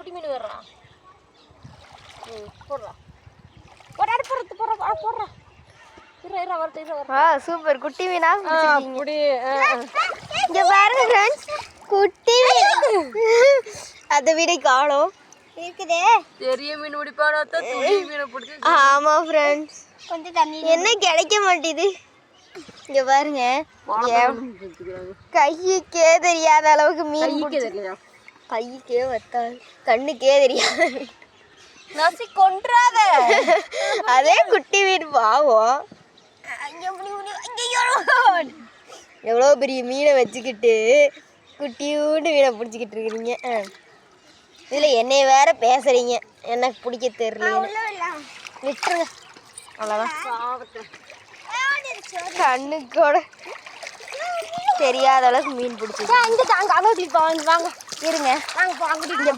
குட்டி மீன் வர்றா. போடுறா. போடாடு போடுறா. இரு வரது. சூப்பர் குட்டி மீனா அப்படி. இங்க பாருங்க ஃப்ரெண்ட்ஸ், குட்டி மீன். அதை விட காணோம் இருக்குதே. பெரிய மீன் பிடிப்பானா துளி மீனை பிடிச்சி. ஆமா ஃப்ரெண்ட்ஸ், கொஞ்சம் தண்ணி என்ன கிடைக்க மாட்டேது. இங்க பாருங்க, கைக்கே தெரியாத அளவுக்கு மீன் தெரியலையா? கைக்கே வத்தாது, கண்ணுக்கே தெரியாது. நசி கொன்றாத. அதே குட்டி மீன் பாவம். எவ்வளோ பெரிய மீனை வச்சுக்கிட்டு குட்டியூண்டு மீனை பிடிச்சிக்கிட்டு இருக்கிறீங்க. இதில் என்னைய வேற பேசுறீங்க, எனக்கு பிடிக்க தெரியல. விட்டுருங்க, அவ்வளோதான். கண்ணுக்கூட தெரியாத அளவுக்கு மீன் பிடிச்சி. அங்கே வாங்க இருங்க. வாங்க. இங்க